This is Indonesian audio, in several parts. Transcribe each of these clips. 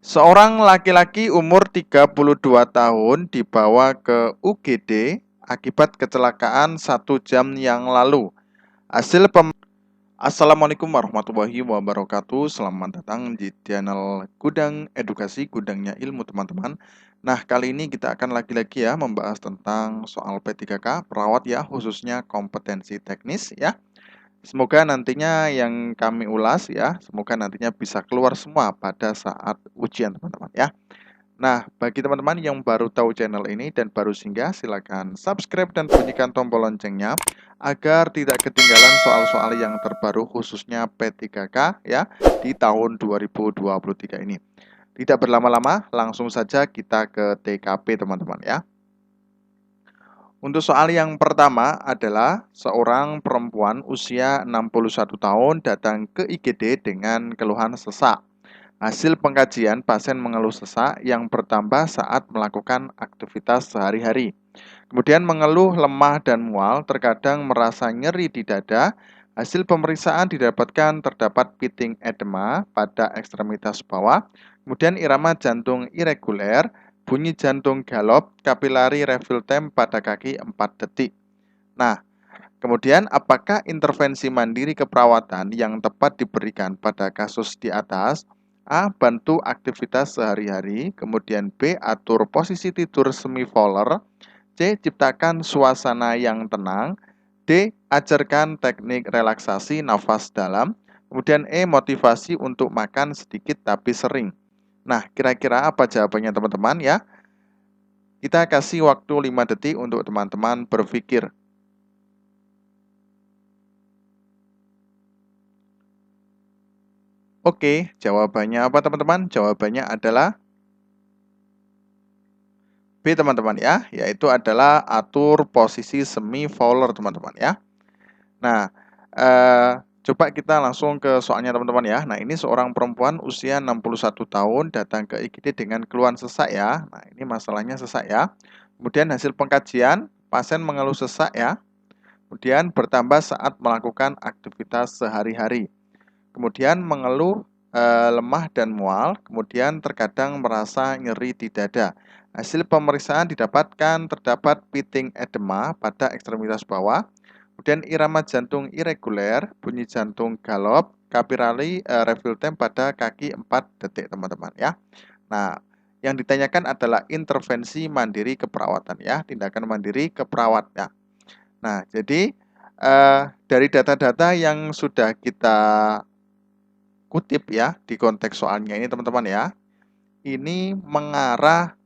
Seorang laki-laki umur 32 tahun dibawa ke UGD akibat kecelakaan 1 jam yang lalu. Hasil Assalamualaikum warahmatullahi wabarakatuh. Selamat datang di channel Gudang Edukasi, Gudangnya Ilmu teman-teman. Nah, kali ini kita akan lagi-lagi ya membahas tentang soal P3K perawat ya, khususnya kompetensi teknis ya. Semoga nantinya yang kami ulas ya, semoga nantinya bisa keluar semua pada saat ujian teman-teman ya. Nah, bagi teman-teman yang baru tahu channel ini dan baru singgah, silakan subscribe dan bunyikan tombol loncengnya agar tidak ketinggalan soal-soal yang terbaru khususnya P3K ya di tahun 2023 ini. Tidak berlama-lama, langsung saja kita ke TKP teman-teman ya. Untuk soal yang pertama adalah seorang perempuan usia 61 tahun datang ke IGD dengan keluhan sesak. Hasil pengkajian, pasien mengeluh sesak yang bertambah saat melakukan aktivitas sehari-hari. Kemudian mengeluh lemah dan mual, terkadang merasa nyeri di dada. Hasil pemeriksaan didapatkan terdapat pitting edema pada ekstremitas bawah. Kemudian irama jantung irreguler, bunyi jantung galop, kapilari refill time pada kaki 4 detik. Nah, kemudian apakah intervensi mandiri keperawatan yang tepat diberikan pada kasus di atas? A. Bantu aktivitas sehari-hari. Kemudian B. Atur posisi tidur semi-voller. C. Ciptakan suasana yang tenang. D. Ajarkan teknik relaksasi nafas dalam. Kemudian E. Motivasi untuk makan sedikit tapi sering. Nah, kira-kira apa jawabannya teman-teman ya? Kita kasih waktu 5 detik untuk teman-teman berpikir. Oke, jawabannya apa teman-teman? Jawabannya adalah B teman-teman ya, yaitu adalah atur posisi semi-voller teman-teman ya. Nah, coba kita langsung ke soalnya teman-teman ya. Nah, ini seorang perempuan usia 61 tahun datang ke IGD dengan keluhan sesak ya. Nah, ini masalahnya sesak ya. Kemudian hasil pengkajian, pasien mengeluh sesak ya. Kemudian bertambah saat melakukan aktivitas sehari-hari. Kemudian mengeluh lemah dan mual, kemudian terkadang merasa nyeri di dada. Hasil pemeriksaan didapatkan terdapat pitting edema pada ekstremitas bawah, kemudian irama jantung irreguler, bunyi jantung galop, kapilari refill time pada kaki 4 detik teman-teman ya. Nah, yang ditanyakan adalah intervensi mandiri keperawatan ya, tindakan mandiri keperawat ya. Nah, jadi dari data-data yang sudah kita kutip ya di konteks soalnya ini teman-teman ya, ini mengarah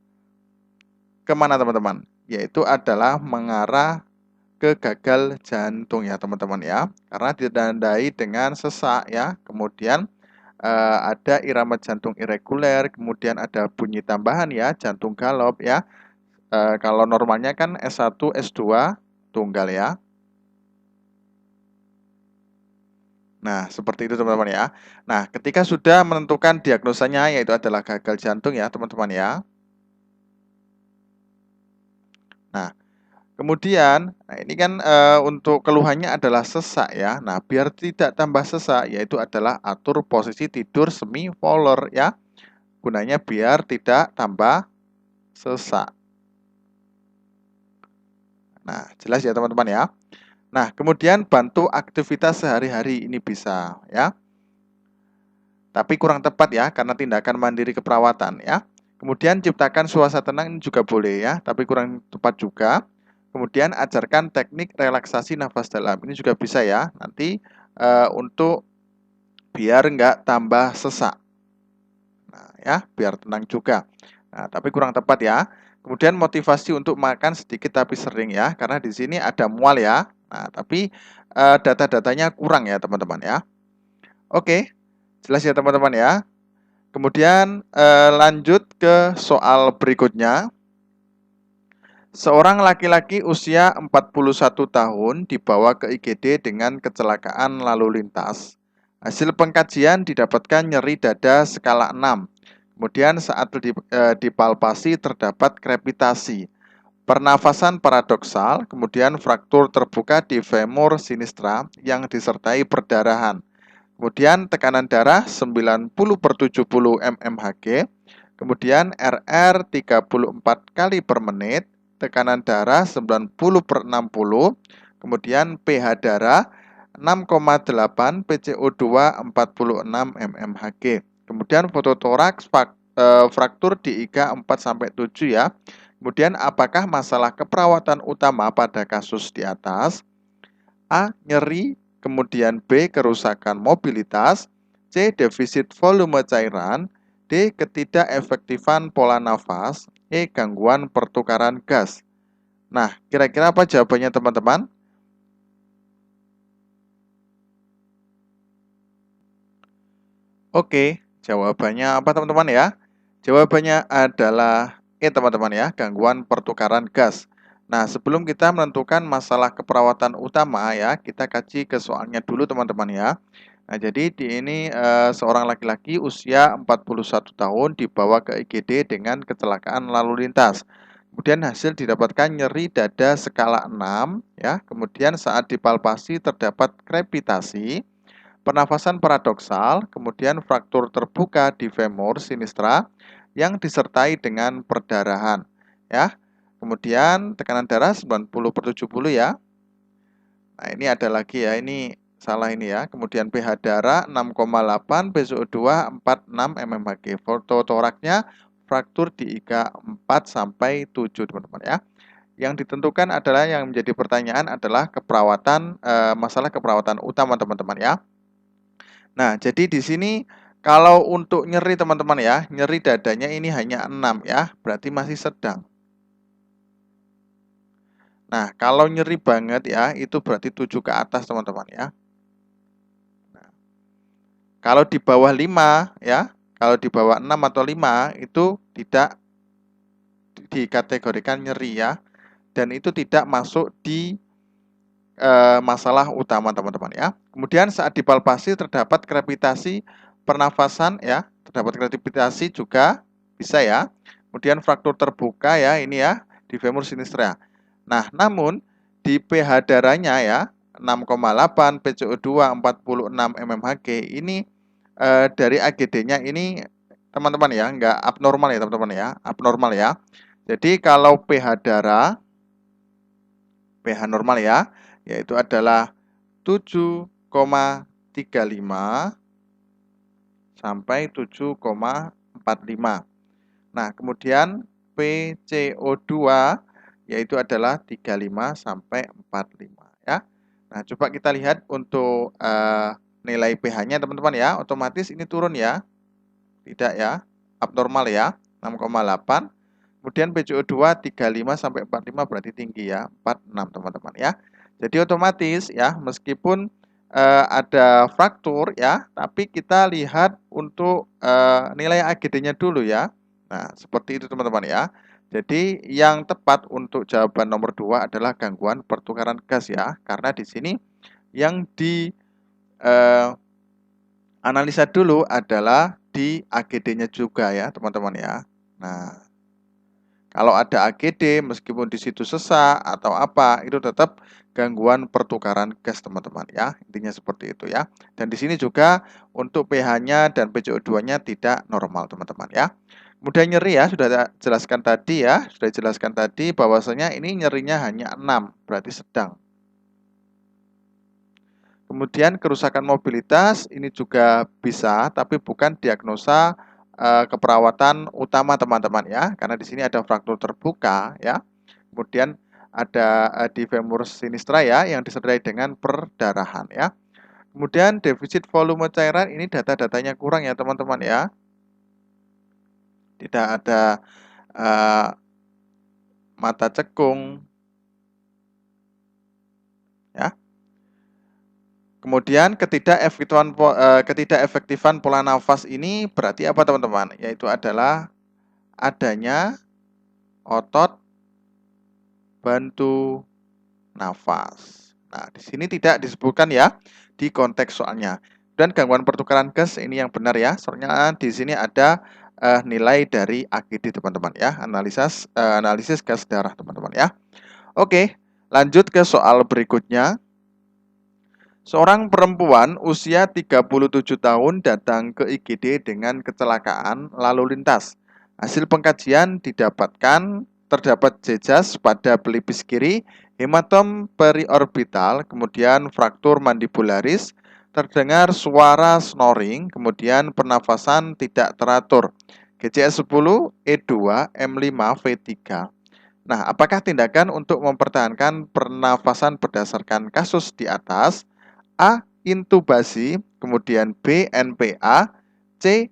kemana teman-teman? Yaitu adalah mengarah ke gagal jantung ya teman-teman ya, karena ditandai dengan sesak ya, kemudian ada irama jantung irreguler, kemudian ada bunyi tambahan ya, jantung galop ya. Kalau normalnya kan S1, S2 tunggal ya. Nah, seperti itu teman-teman ya. Nah, ketika sudah menentukan diagnosanya yaitu adalah gagal jantung ya teman-teman ya. Nah, kemudian, nah ini kan untuk keluhannya adalah sesak ya. Nah, biar tidak tambah sesak yaitu adalah atur posisi tidur semi-voller ya. Gunanya biar tidak tambah sesak. Nah, jelas ya teman-teman ya. Nah, kemudian bantu aktivitas sehari-hari ini bisa ya. Tapi kurang tepat ya karena tindakan mandiri keperawatan ya. Kemudian ciptakan suasana tenang ini juga boleh ya, tapi kurang tepat juga. Kemudian ajarkan teknik relaksasi nafas dalam. Ini juga bisa ya, nanti untuk biar nggak tambah sesak. Nah ya, biar tenang juga. Nah, tapi kurang tepat ya. Kemudian motivasi untuk makan sedikit tapi sering ya, karena di sini ada mual ya. Nah, tapi data-datanya kurang ya teman-teman ya. Oke, jelas ya teman-teman ya. Kemudian lanjut ke soal berikutnya. Seorang laki-laki usia 41 tahun dibawa ke IGD dengan kecelakaan lalu lintas. Hasil pengkajian didapatkan nyeri dada skala 6. Kemudian saat dipalpasi terdapat krepitasi, pernafasan paradoksal, kemudian fraktur terbuka di femur sinistra yang disertai perdarahan. Kemudian tekanan darah 90/70 mmHg. Kemudian RR 34 kali per menit. Tekanan darah 90/60. Kemudian pH darah 6,8, PCO2 46 mmHg. Kemudian fototoraks fraktur di iga 4-7 ya. Kemudian apakah masalah keperawatan utama pada kasus di atas? A. Nyeri. Kemudian B. Kerusakan mobilitas. C. Defisit volume cairan. D. Ketidakefektifan pola nafas. E. Gangguan pertukaran gas. Nah, kira-kira apa jawabannya teman-teman? Oke, jawabannya apa teman-teman ya? Jawabannya adalah E teman-teman ya, gangguan pertukaran gas. Nah, sebelum kita menentukan masalah keperawatan utama ya, kita kaji ke soalnya dulu teman-teman ya. Nah, jadi di ini seorang laki-laki usia 41 tahun dibawa ke IGD dengan kecelakaan lalu lintas. Kemudian hasil didapatkan nyeri dada skala 6 ya. Kemudian saat dipalpasi terdapat krepitasi, pernafasan paradoksal, kemudian fraktur terbuka di femur sinistra yang disertai dengan perdarahan ya. Kemudian tekanan darah 90/70 ya. Nah, ini ada lagi ya, ini salah ini ya. Kemudian pH darah 6,8, PCO2 46 mmHg. Fototoraknya fraktur di iga 4-7 teman-teman ya. Yang ditentukan adalah yang menjadi pertanyaan adalah keperawatan masalah keperawatan utama teman-teman ya. Nah, jadi di sini kalau untuk nyeri teman-teman ya, nyeri dadanya ini hanya 6 ya, berarti masih sedang. Nah, kalau nyeri banget ya, itu berarti 7 ke atas teman-teman ya. Nah, kalau di bawah 5 ya, kalau di bawah 6 atau 5 itu tidak dikategorikan nyeri ya. Dan itu tidak masuk di masalah utama teman-teman ya. Kemudian saat dipalpasi terdapat krepitasi pernafasan ya, terdapat krepitasi juga bisa ya. Kemudian fraktur terbuka ya, ini ya di femur sinistra. Nah, namun di pH darahnya ya 6,8, PCO2 46 mmHg ini dari AGD-nya ini teman-teman ya, enggak abnormal ya teman-teman ya, abnormal ya. Jadi kalau pH darah pH normal ya, yaitu adalah 7,35 sampai 7,45. Nah, kemudian PCO2 yaitu adalah 35 sampai 45 ya. Nah, coba kita lihat untuk nilai pH-nya teman-teman ya, otomatis ini turun ya. Tidak ya, abnormal ya, 6,8. Kemudian PCO2 35 sampai 45 berarti tinggi ya, 46 teman-teman ya. Jadi otomatis ya, meskipun ada fraktur ya, tapi kita lihat untuk nilai AGD-nya dulu ya. Nah, seperti itu teman-teman ya. Jadi yang tepat untuk jawaban nomor 2 adalah gangguan pertukaran gas ya, karena di sini yang di analisa dulu adalah di AGD-nya juga ya, teman-teman ya. Nah, kalau ada AGD meskipun di situ sesak atau apa, itu tetap gangguan pertukaran gas, teman-teman ya. Intinya seperti itu ya. Dan di sini juga untuk pH-nya dan PCO2-nya tidak normal, teman-teman ya. Kemudian nyeri ya, sudah jelaskan tadi ya, sudah jelaskan tadi bahwasanya ini nyerinya hanya 6, berarti sedang. Kemudian kerusakan mobilitas ini juga bisa, tapi bukan diagnosa keperawatan utama teman-teman ya, karena di sini ada fraktur terbuka ya. Kemudian ada di femur sinistra ya yang disertai dengan perdarahan ya. Kemudian defisit volume cairan ini data-datanya kurang ya teman-teman ya. Tidak ada mata cekung ya. Kemudian ketidakefektifan pola nafas ini berarti apa teman-teman? Yaitu adalah adanya otot bantu nafas. Nah, di sini tidak disebutkan ya di konteks soalnya. Dan gangguan pertukaran gas ini yang benar ya. Soalnya di sini ada nilai dari AGD teman-teman ya. Analisis gas darah teman-teman ya. Oke, lanjut ke soal berikutnya. Seorang perempuan usia 37 tahun datang ke IGD dengan kecelakaan lalu lintas. Hasil pengkajian didapatkan terdapat jejas pada pelipis kiri, hematom periorbital, kemudian fraktur mandibularis, terdengar suara snoring, kemudian pernafasan tidak teratur. GCS 10, E2, M5, V3. Nah, apakah tindakan untuk mempertahankan pernafasan berdasarkan kasus di atas? A. Intubasi, kemudian B. NPA, C.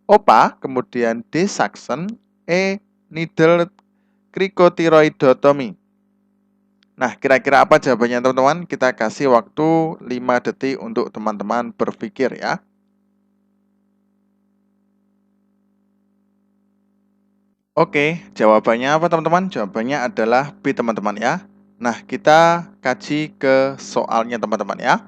OPA, kemudian D. Suction, E. Needle cricothyroidotomy. Nah, kira-kira apa jawabannya teman-teman? Kita kasih waktu 5 detik untuk teman-teman berpikir ya. Oke, jawabannya apa teman-teman? Jawabannya adalah B teman-teman ya. Nah, kita kaji ke soalnya teman-teman ya.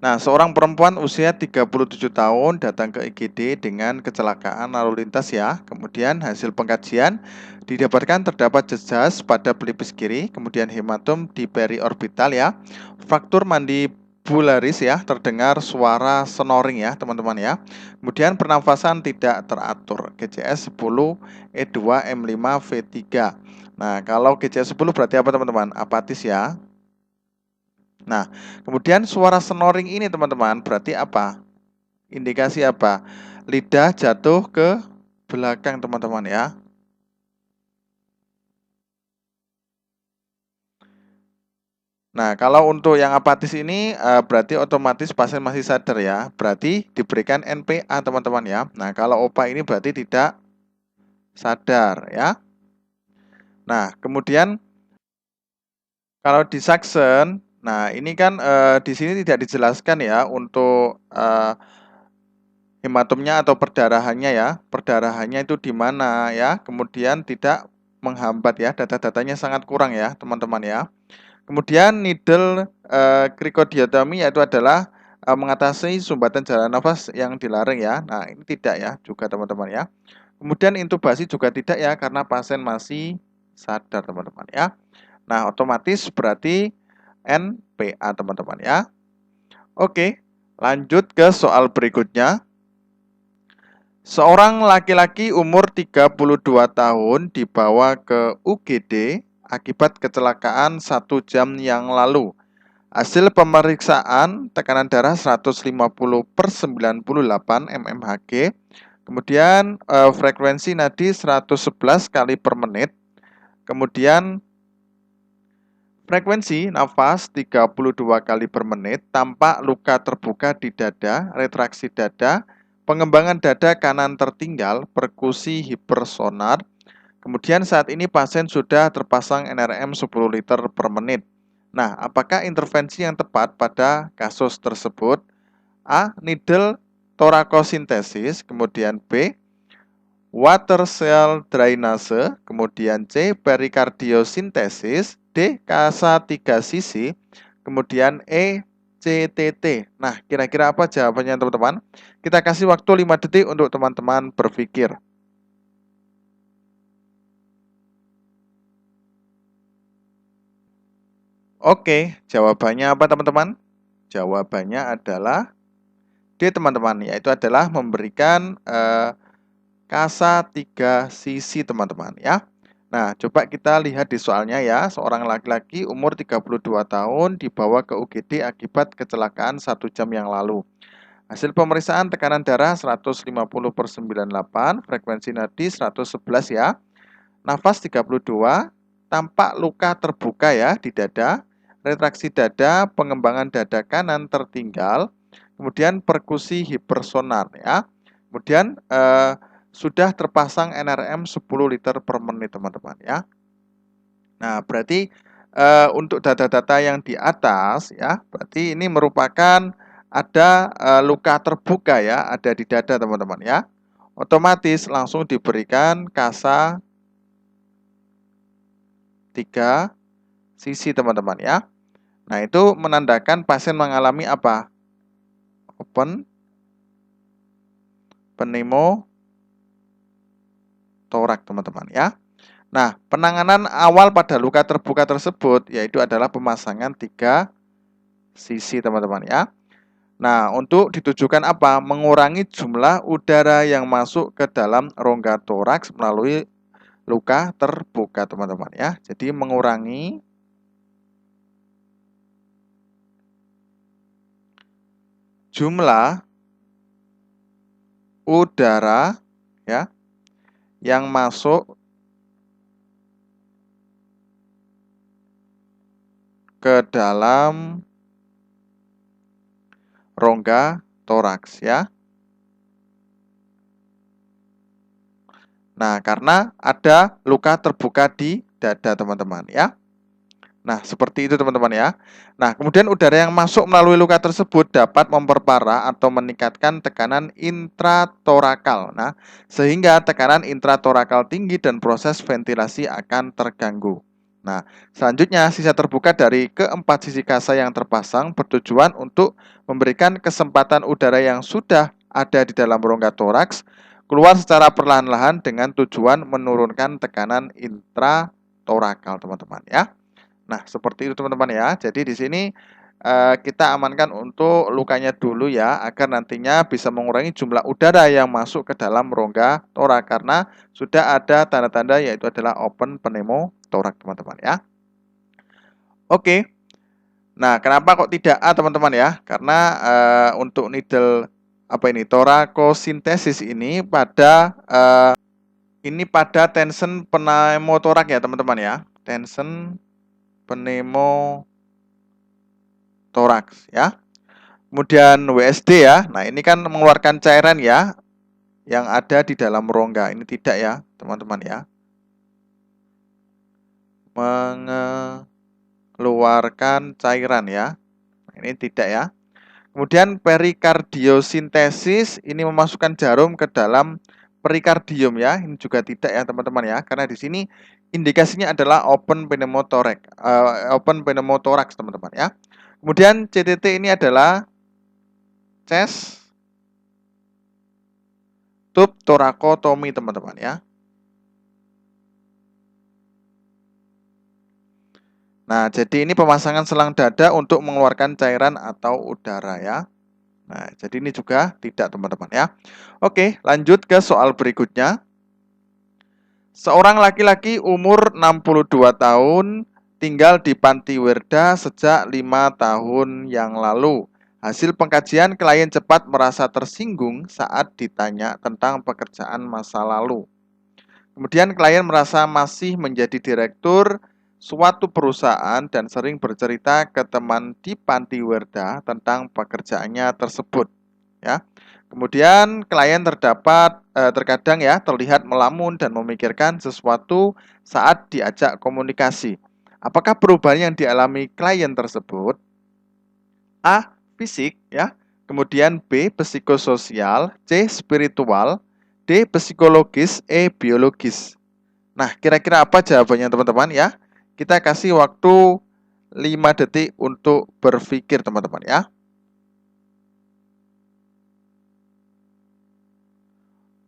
Nah, seorang perempuan usia 37 tahun datang ke IGD dengan kecelakaan lalu lintas ya. Kemudian hasil pengkajian didapatkan terdapat jejas pada pelipis kiri, kemudian hematom di periorbital ya. Fraktur mandibularis ya, terdengar suara snoring ya, teman-teman ya. Kemudian pernafasan tidak teratur. GCS 10, E2, M5, V3. Nah, kalau GCS 10 berarti apa teman-teman? Apatis ya. Nah, kemudian suara snoring ini teman-teman berarti apa? Indikasi apa? Lidah jatuh ke belakang teman-teman ya. Nah, kalau untuk yang apatis ini berarti otomatis pasien masih sadar ya. Berarti diberikan NPA teman-teman ya. Nah, kalau OPA ini berarti tidak sadar ya. Nah, kemudian kalau di suction, nah ini kan di sini tidak dijelaskan ya untuk hematomnya atau perdarahannya ya. Perdarahannya itu di mana ya. Kemudian tidak menghambat ya. Data-datanya sangat kurang ya, teman-teman ya. Kemudian needle cricotiotomy yaitu adalah mengatasi sumbatan jalan nafas yang dilarang ya. Nah, ini tidak ya juga teman-teman ya. Kemudian intubasi juga tidak ya karena pasien masih sadar teman-teman ya. Nah, otomatis berarti NPA teman-teman ya. Oke, lanjut ke soal berikutnya. Seorang laki-laki umur 32 tahun dibawa ke UGD akibat kecelakaan 1 jam yang lalu. Hasil pemeriksaan tekanan darah 150/98 mmHg, kemudian frekuensi nadi 111 kali per menit, kemudian frekuensi nafas 32 kali per menit, tampak luka terbuka di dada, retraksi dada, pengembangan dada kanan tertinggal, perkusi hipersonar. Kemudian saat ini pasien sudah terpasang NRM 10 liter per menit. Nah, apakah intervensi yang tepat pada kasus tersebut? A. Needle thoracosintesis, kemudian B. Water cell drainase, kemudian C. Perikardiosintesis, D. Kasa 3 sisi, kemudian E. CTT. Nah, kira-kira apa jawabannya teman-teman? Kita kasih waktu 5 detik untuk teman-teman berpikir. Oke, jawabannya apa teman-teman? Jawabannya adalah D teman-teman, yaitu adalah memberikan kasa 3 sisi teman-teman ya. Nah, coba kita lihat di soalnya ya. Seorang laki-laki umur 32 tahun dibawa ke UGD akibat kecelakaan 1 jam yang lalu. Hasil pemeriksaan tekanan darah 150/98, frekuensi nadi 111 ya. Nafas 32, tampak luka terbuka ya di dada, retraksi dada, pengembangan dada kanan tertinggal, kemudian perkusi hipersonar ya. Kemudian sudah terpasang NRM 10 liter per menit teman-teman ya. Nah, berarti untuk data-data yang di atas ya, berarti ini merupakan ada luka terbuka ya, ada di dada teman-teman ya. Otomatis langsung diberikan kasa 3 sisi teman-teman ya. Nah, itu menandakan pasien mengalami apa? Open pneumotorak teman-teman ya. Nah, penanganan awal pada luka terbuka tersebut yaitu adalah pemasangan 3 sisi teman-teman ya. Nah, untuk ditujukan apa? Mengurangi jumlah udara yang masuk ke dalam rongga toraks melalui luka terbuka teman-teman ya. Jadi mengurangi jumlah udara ya yang masuk ke dalam rongga toraks ya. Nah, karena ada luka terbuka di dada teman-teman ya. Nah, seperti itu teman-teman ya. Nah, kemudian udara yang masuk melalui luka tersebut dapat memperparah atau meningkatkan tekanan intratorakal. Nah, sehingga tekanan intratorakal tinggi dan proses ventilasi akan terganggu. Nah, selanjutnya sisa terbuka dari keempat sisi kasa yang terpasang bertujuan untuk memberikan kesempatan udara yang sudah ada di dalam rongga toraks keluar secara perlahan-lahan dengan tujuan menurunkan tekanan intratorakal teman-teman ya. Nah, seperti itu teman-teman ya. Jadi di sini kita amankan untuk lukanya dulu ya, agar nantinya bisa mengurangi jumlah udara yang masuk ke dalam rongga torak karena sudah ada tanda-tanda yaitu adalah open pneumotorak teman-teman ya. Oke. Nah, kenapa kok tidak A teman-teman ya? Karena untuk needle torakosintesis ini pada tension pneumotorak ya teman-teman ya. Tension pneumotoraks ya. Kemudian WSD ya. Nah, ini kan mengeluarkan cairan ya yang ada di dalam rongga. Ini tidak ya, teman-teman ya. Mengeluarkan cairan ya. Nah, ini tidak ya. Kemudian perikardiosintesis ini memasukkan jarum ke dalam perikardium ya. Ini juga tidak ya, teman-teman ya. Karena di sini indikasinya adalah open pneumotoraks, teman-teman ya. Kemudian CTT ini adalah chest tube torakotomi teman-teman ya. Nah, jadi ini pemasangan selang dada untuk mengeluarkan cairan atau udara ya. Nah, jadi ini juga tidak teman-teman ya. Oke, lanjut ke soal berikutnya. Seorang laki-laki umur 62 tahun tinggal di Panti Werda sejak 5 tahun yang lalu. Hasil pengkajian, klien cepat merasa tersinggung saat ditanya tentang pekerjaan masa lalu. Kemudian klien merasa masih menjadi direktur suatu perusahaan dan sering bercerita ke teman di Panti Werda tentang pekerjaannya tersebut. Ya. Kemudian klien terkadang ya terlihat melamun dan memikirkan sesuatu saat diajak komunikasi. Apakah perubahan yang dialami klien tersebut? A. Fisik ya. Kemudian B. Psikososial, C. Spiritual, D. Psikologis, E. Biologis. Nah, kira-kira apa jawabannya teman-teman ya? Kita kasih waktu 5 detik untuk berpikir teman-teman ya.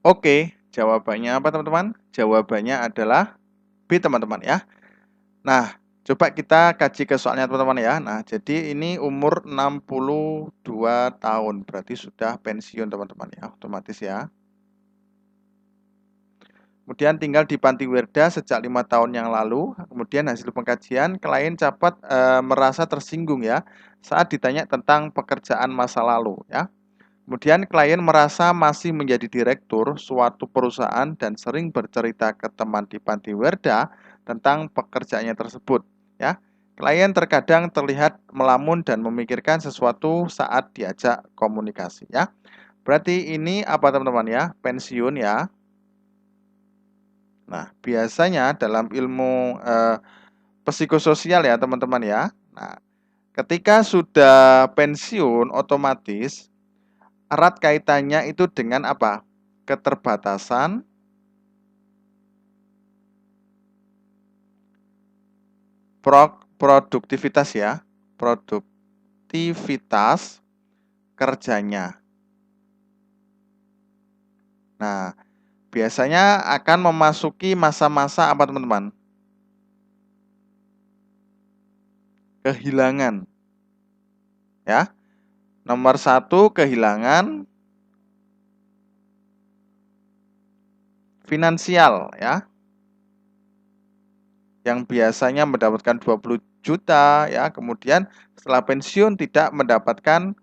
Oke, jawabannya apa teman-teman? Jawabannya adalah B teman-teman ya. Nah, coba kita kaji ke soalnya teman-teman ya. Nah, jadi ini umur 62 tahun, berarti sudah pensiun teman-teman ya, otomatis ya. Kemudian tinggal di Panti Werda sejak 5 tahun yang lalu. Kemudian hasil pengkajian, klien cepat merasa tersinggung ya saat ditanya tentang pekerjaan masa lalu ya. Kemudian klien merasa masih menjadi direktur suatu perusahaan dan sering bercerita ke teman di Panti Werda tentang pekerjaannya tersebut ya. Klien terkadang terlihat melamun dan memikirkan sesuatu saat diajak komunikasi ya. Berarti ini apa teman-teman ya? Pensiun ya. Nah, biasanya dalam ilmu psikososial ya teman-teman ya. Nah, ketika sudah pensiun otomatis erat kaitannya itu dengan apa? Keterbatasan produktivitas ya. Produktivitas kerjanya. Nah, biasanya akan memasuki masa-masa apa teman-teman? Kehilangan ya. Nomor 1 kehilangan finansial ya, yang biasanya mendapatkan 20 juta ya, kemudian setelah pensiun tidak mendapatkan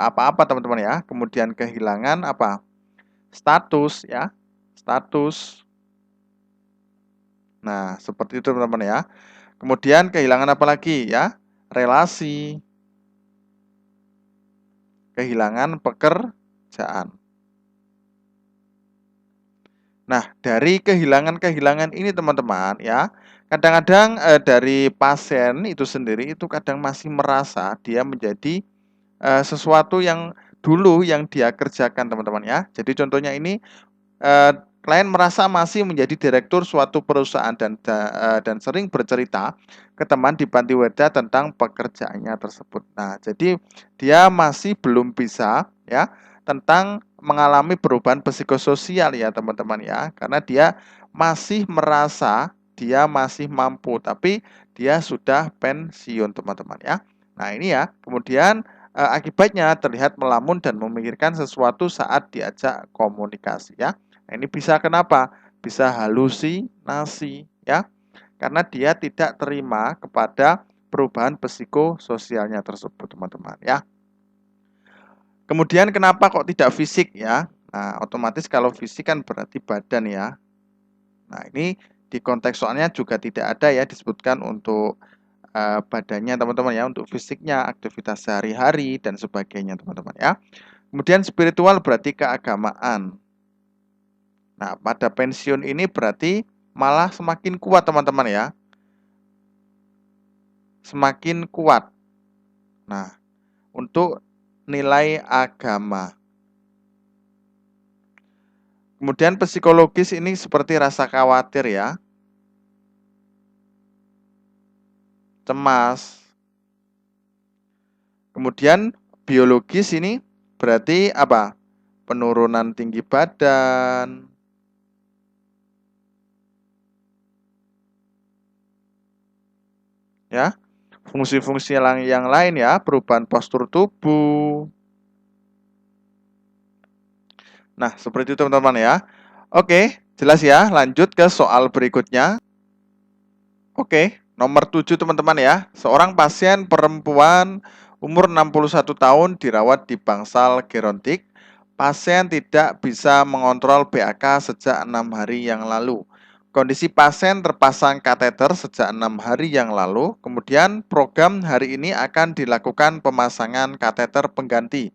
apa-apa teman-teman ya. Kemudian kehilangan apa? Status ya, status. Nah, seperti itu teman-teman ya. Kemudian kehilangan apa lagi ya? Relasi, kehilangan pekerjaan. Nah, dari kehilangan-kehilangan ini teman-teman ya, kadang-kadang dari pasien itu sendiri itu kadang masih merasa dia menjadi sesuatu yang dulu yang dia kerjakan teman-teman ya. Jadi contohnya ini klien merasa masih menjadi direktur suatu perusahaan dan sering bercerita ke teman di panti werda tentang pekerjaannya tersebut. Nah, jadi dia masih belum bisa ya tentang mengalami perubahan psikososial ya teman-teman ya, karena dia masih merasa dia masih mampu tapi dia sudah pensiun teman-teman ya. Nah, ini ya. Kemudian akibatnya terlihat melamun dan memikirkan sesuatu saat diajak komunikasi ya. Nah, ini bisa kenapa? Bisa halusinasi ya. Karena dia tidak terima kepada perubahan psikososialnya tersebut, teman-teman ya. Kemudian kenapa kok tidak fisik ya? Nah, otomatis kalau fisik kan berarti badan ya. Nah, ini di konteks soalnya juga tidak ada ya disebutkan untuk badannya teman-teman ya, untuk fisiknya, aktivitas sehari-hari dan sebagainya teman-teman ya. Kemudian spiritual berarti keagamaan. Nah, pada pensiun ini berarti malah semakin kuat teman-teman ya. Semakin kuat. Nah, untuk nilai agama. Kemudian psikologis ini seperti rasa khawatir ya. Cemas. Kemudian biologis ini berarti apa? Penurunan tinggi badan. Ya. Fungsi-fungsi yang lain ya, perubahan postur tubuh. Nah, seperti itu teman-teman ya. Oke, jelas ya. Lanjut ke soal berikutnya. Oke, nomor 7 teman-teman ya. Seorang pasien perempuan umur 61 tahun dirawat di bangsal gerontik. Pasien tidak bisa mengontrol BAK sejak 6 hari yang lalu. Kondisi pasien terpasang kateter sejak 6 hari yang lalu. Kemudian program hari ini akan dilakukan pemasangan kateter pengganti.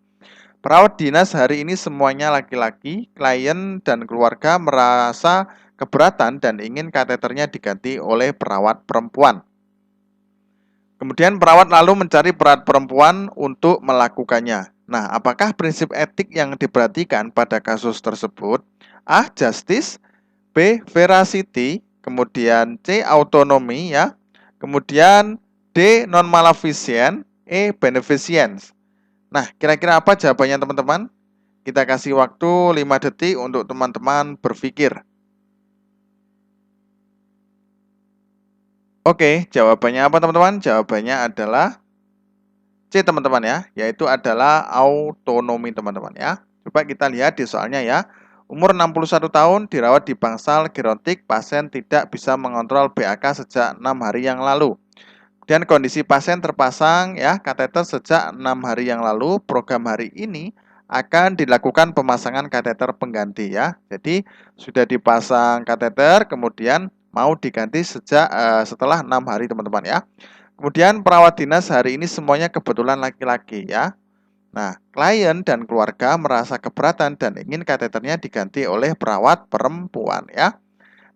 Perawat dinas hari ini semuanya laki-laki. Klien dan keluarga merasa keberatan dan ingin kateternya diganti oleh perawat perempuan. Kemudian perawat lalu mencari perawat perempuan untuk melakukannya. Nah, apakah prinsip etik yang diperhatikan pada kasus tersebut? A. Justice. B. Veracity. Kemudian C. Autonomy ya. Kemudian D. Non-maleficent. E. Beneficence. Nah, kira-kira apa jawabannya teman-teman? Kita kasih waktu 5 detik untuk teman-teman berpikir. Oke, jawabannya apa teman-teman? Jawabannya adalah C teman-teman ya, yaitu adalah autonomi teman-teman ya. Coba kita lihat di soalnya ya. Umur 61 tahun dirawat di bangsal gerontik, pasien tidak bisa mengontrol BAK sejak 6 hari yang lalu. Dan kondisi pasien terpasang ya kateter sejak 6 hari yang lalu. Program hari ini akan dilakukan pemasangan kateter pengganti ya. Jadi sudah dipasang kateter, kemudian mau diganti sejak setelah 6 hari teman-teman ya. Kemudian perawat dinas hari ini semuanya kebetulan laki-laki ya. Nah, klien dan keluarga merasa keberatan dan ingin kateternya diganti oleh perawat perempuan ya.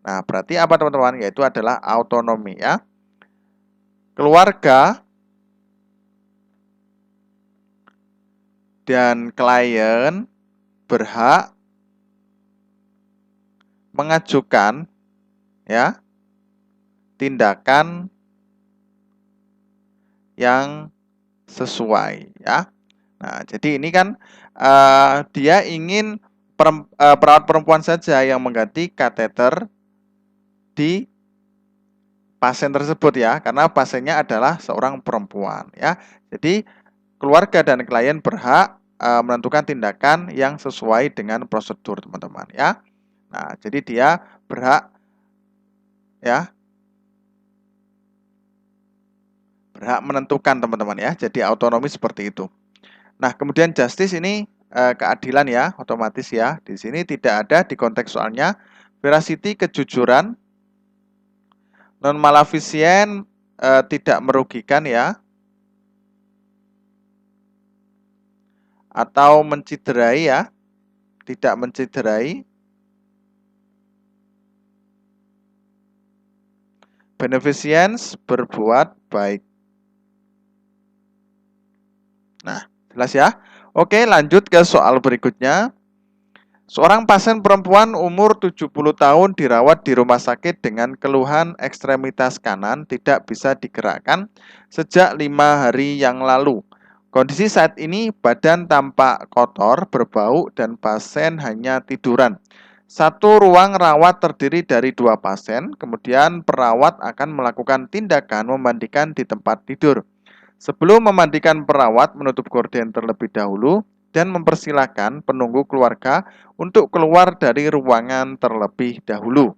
Nah, berarti apa teman-teman? Yaitu adalah autonomi ya. Keluarga dan klien berhak mengajukan ya tindakan yang sesuai ya. Nah, jadi ini kan dia ingin perawat perempuan saja yang mengganti kateter di pasien tersebut ya, karena pasiennya adalah seorang perempuan ya. Jadi keluarga dan klien berhak menentukan tindakan yang sesuai dengan prosedur, teman-teman ya. Nah, jadi dia berhak ya, berhak menentukan, teman-teman ya. Jadi otonomi seperti itu. Nah, kemudian justice ini keadilan ya, otomatis ya. Di sini tidak ada di konteks soalnya. Veracity, kejujuran. Non maleficent, tidak merugikan ya, atau menciderai ya, tidak menciderai. Beneficence, berbuat baik. Nah, jelas ya. Oke, lanjut ke soal berikutnya. Seorang pasien perempuan umur 70 tahun dirawat di rumah sakit dengan keluhan ekstremitas kanan tidak bisa digerakkan sejak 5 hari yang lalu. Kondisi saat ini badan tampak kotor, berbau, dan pasien hanya tiduran. Satu ruang rawat terdiri dari 2 pasien, kemudian perawat akan melakukan tindakan memandikan di tempat tidur. Sebelum memandikan, perawat menutup gorden terlebih dahulu dan mempersilahkan penunggu keluarga untuk keluar dari ruangan terlebih dahulu.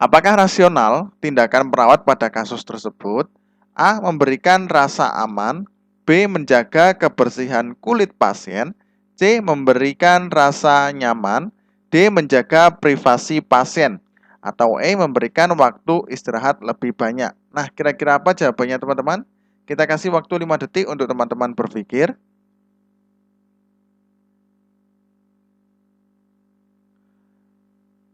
Apakah rasional tindakan perawat pada kasus tersebut? A. Memberikan rasa aman. B. Menjaga kebersihan kulit pasien. C. Memberikan rasa nyaman. D. Menjaga privasi pasien. Atau E. Memberikan waktu istirahat lebih banyak. Nah, kira-kira apa jawabannya, teman-teman? Kita kasih waktu 5 detik untuk teman-teman berpikir.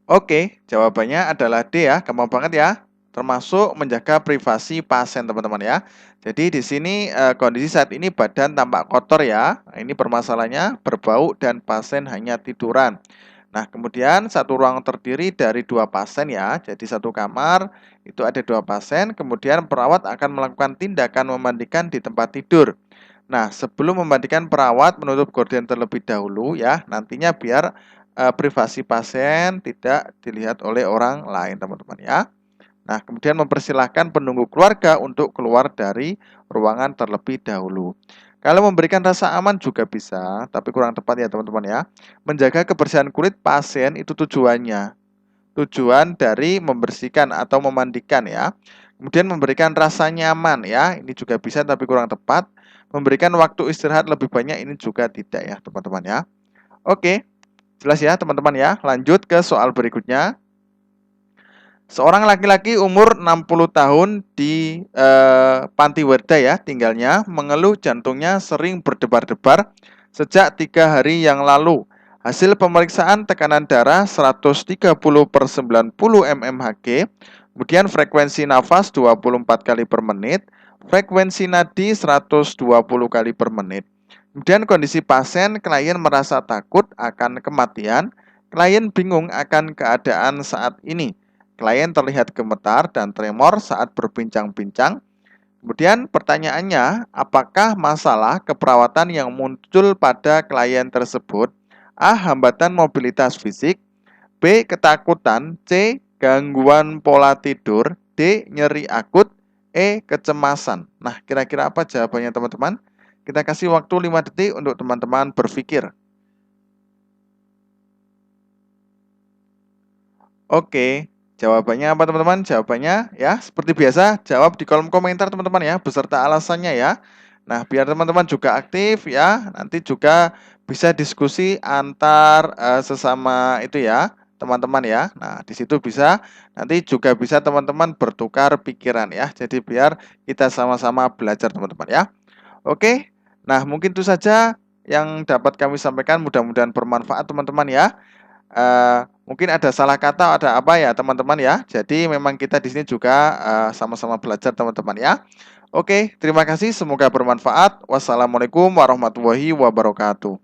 Oke, jawabannya adalah D ya, gampang banget ya. Termasuk menjaga privasi pasien, teman-teman ya. Jadi di sini kondisi saat ini badan tampak kotor ya. Nah, ini permasalahannya berbau dan pasien hanya tiduran. Nah, kemudian satu ruang terdiri dari 2 pasien ya. Jadi satu kamar itu ada 2 pasien. Kemudian perawat akan melakukan tindakan memandikan di tempat tidur. Nah, sebelum memandikan, perawat menutup gorden terlebih dahulu ya. Nantinya biar privasi pasien tidak dilihat oleh orang lain, teman-teman ya. Nah, kemudian mempersilahkan penunggu keluarga untuk keluar dari ruangan terlebih dahulu. Kalau memberikan rasa aman juga bisa, tapi kurang tepat ya, teman-teman ya. Menjaga kebersihan kulit pasien itu tujuannya. Tujuan dari membersihkan atau memandikan ya. Kemudian memberikan rasa nyaman ya. Ini juga bisa tapi kurang tepat. Memberikan waktu istirahat lebih banyak ini juga tidak ya, teman-teman ya. Oke. Jelas ya teman-teman ya. Lanjut ke soal berikutnya. Seorang laki-laki umur 60 tahun di Pantiwerda ya tinggalnya, mengeluh jantungnya sering berdebar-debar sejak 3 hari yang lalu. Hasil pemeriksaan tekanan darah 130/90 mmHg, kemudian frekuensi nafas 24 kali per menit, frekuensi nadi 120 kali per menit. Kemudian kondisi pasien, klien merasa takut akan kematian, klien bingung akan keadaan saat ini. Klien terlihat gemetar dan tremor saat berbincang-bincang. Kemudian pertanyaannya, apakah masalah keperawatan yang muncul pada klien tersebut? A. Hambatan mobilitas fisik. B. Ketakutan. C. Gangguan pola tidur. D. Nyeri akut. E. Kecemasan. Nah, kira-kira apa jawabannya, teman-teman? Kita kasih waktu 5 detik untuk teman-teman berpikir. Oke, jawabannya apa, teman-teman? Jawabannya ya seperti biasa, jawab di kolom komentar, teman-teman ya, beserta alasannya ya. Nah, biar teman-teman juga aktif ya, nanti juga bisa diskusi antar sesama itu ya, teman-teman ya. Nah, di situ bisa nanti juga bisa teman-teman bertukar pikiran ya. Jadi biar kita sama-sama belajar, teman-teman ya. Oke. Nah, mungkin itu saja yang dapat kami sampaikan, mudah-mudahan bermanfaat, teman-teman ya. Mungkin ada salah kata, ada apa ya teman-teman ya. Jadi memang kita di sini juga sama-sama belajar, teman-teman ya. Oke, terima kasih, semoga bermanfaat. Wassalamualaikum warahmatullahi wabarakatuh.